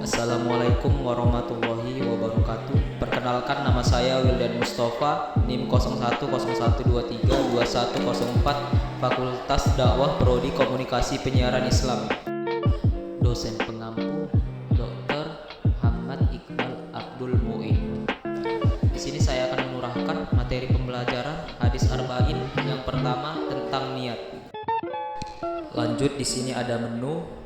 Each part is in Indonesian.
Assalamualaikum warahmatullahi wabarakatuh. Perkenalkan, nama saya Wildan Mustafa, NIM 0101232104, Fakultas Dakwah Prodi Komunikasi Penyiaran Islam. Dosen pengampu Dr. Muhammad Iqbal Abdul Muin. Di sini saya akan menurahkan materi pembelajaran hadis arba'in yang pertama tentang niat. Lanjut, di sini ada menu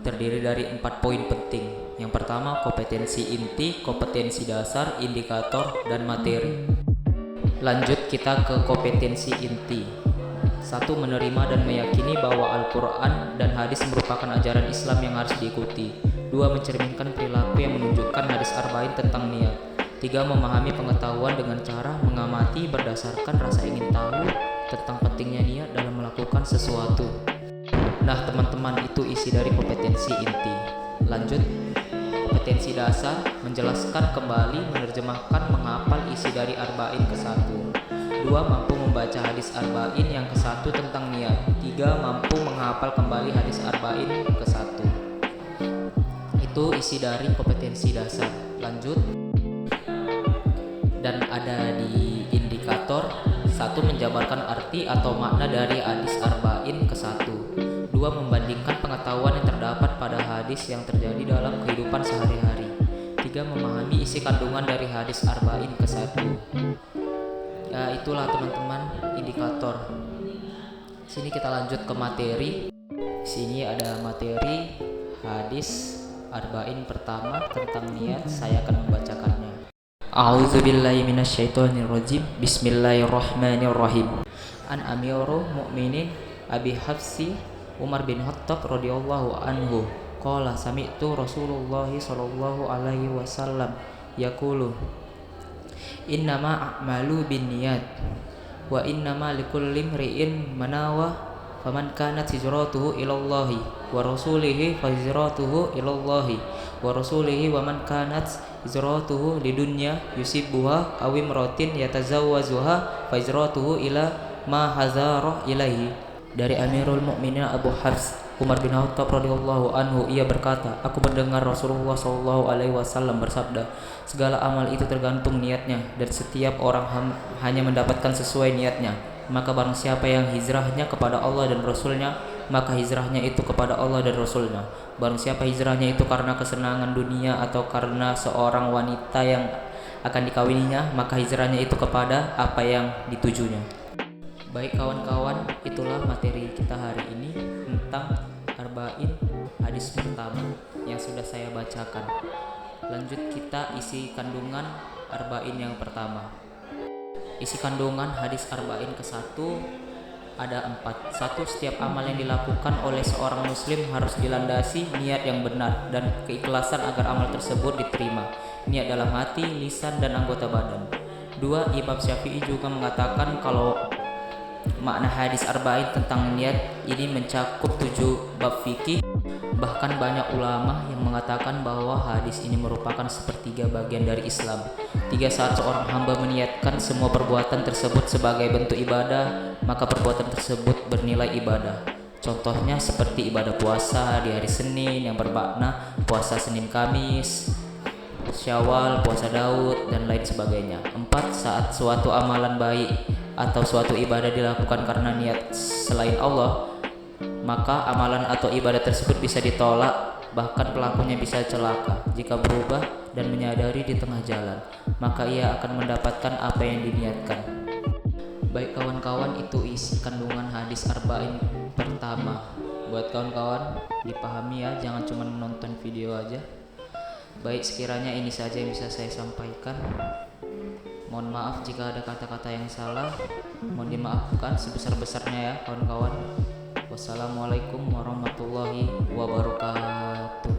terdiri dari 4 poin penting. Yang pertama, kompetensi inti, kompetensi dasar, indikator, dan materi. Lanjut kita ke kompetensi inti. 1. Menerima dan meyakini bahwa Al-Quran dan hadis merupakan ajaran Islam yang harus diikuti. 2. Mencerminkan perilaku yang menunjukkan hadis arba'in tentang niat. 3. Memahami pengetahuan dengan cara mengamati berdasarkan rasa ingin tahu tentang pentingnya niat dalam melakukan sesuatu. Nah teman-teman, itu isi dari kompetensi inti. Lanjut, kompetensi dasar, menjelaskan kembali, menerjemahkan, menghafal isi dari arba'in ke-1. 2. Mampu membaca hadis arba'in yang ke-1 tentang niat. 3. Mampu menghafal kembali hadis arba'in ke-1. Itu isi dari kompetensi dasar. Lanjut, dan ada di indikator. 1. Menjabarkan arti atau makna dari hadis arba'in ke-1. 2. Membandingkan pengetahuan yang terdapat pada hadis yang terjadi dalam kehidupan sehari-hari. 3. Memahami isi kandungan dari hadis arba'in ke-1. Ya, itulah teman-teman indikator. Sini kita lanjut ke materi. Sini ada materi hadis arba'in pertama tentang niat. Saya akan membacakannya. A'udzubillahi minasyaitonirrajim. Bismillahirrahmanirrahim. An Amirul Mukminin Abi Hafsi Umar bin Khattab radhiyallahu anhu qala sami'tu Rasulullah sallallahu alaihi wasallam yaqulu innama a'malu binniyat wa innama likulli imri'in manawa faman kanat hijratuhu ilallahi wa rasulihi fa hijratuhu ilallahi wa rasulihi wa man kanat hijratuhu lidunya yusibuha aw imratin yatazawwazuha fa hijratuhu ila ma hazara ilaihi. Dari Amirul Mukminin Abu Hafs Umar bin Khattab radhiyallahu anhu, ia berkata, aku mendengar Rasulullah sallallahu alaihi wasallam bersabda, segala amal itu tergantung niatnya, dan setiap orang hanya mendapatkan sesuai niatnya. Maka barang siapa yang hijrahnya kepada Allah dan Rasulnya, maka hijrahnya itu kepada Allah dan Rasulnya. Barang siapa hijrahnya itu karena kesenangan dunia atau karena seorang wanita yang akan dikawininya, maka hijrahnya itu kepada apa yang ditujunya. Baik kawan-kawan, itulah materi kita hari ini tentang arba'in hadis pertama yang sudah saya bacakan. Lanjut kita isi kandungan arba'in yang pertama. Isi kandungan hadis arba'in ke-1 ada 4. 1. Setiap amal yang dilakukan oleh seorang muslim harus dilandasi niat yang benar dan keikhlasan agar amal tersebut diterima. Niat dalam hati, lisan, dan anggota badan. 2. Imam Syafi'i juga mengatakan kalau makna hadis arba'in tentang niat ini mencakup 7 bab fikih. Bahkan banyak ulama yang mengatakan bahwa hadis ini merupakan sepertiga bagian dari Islam. 3. Saat seorang hamba meniatkan semua perbuatan tersebut sebagai bentuk ibadah, maka perbuatan tersebut bernilai ibadah. Contohnya seperti ibadah puasa di hari Senin yang bermakna puasa Senin Kamis, Syawal, puasa Daud, dan lain sebagainya. 4. Saat suatu amalan baik atau suatu ibadah dilakukan karena niat selain Allah, maka amalan atau ibadah tersebut bisa ditolak, bahkan pelakunya bisa celaka. Jika berubah dan menyadari di tengah jalan, maka ia akan mendapatkan apa yang diniatkan. Baik kawan-kawan, itu isi kandungan hadis arba'in pertama. Buat kawan-kawan dipahami ya, jangan cuma menonton video aja. Baik, sekiranya ini saja yang bisa saya sampaikan. Mohon maaf jika ada kata-kata yang salah. Mohon dimaafkan sebesar-besarnya ya kawan-kawan. Wassalamualaikum warahmatullahi wabarakatuh.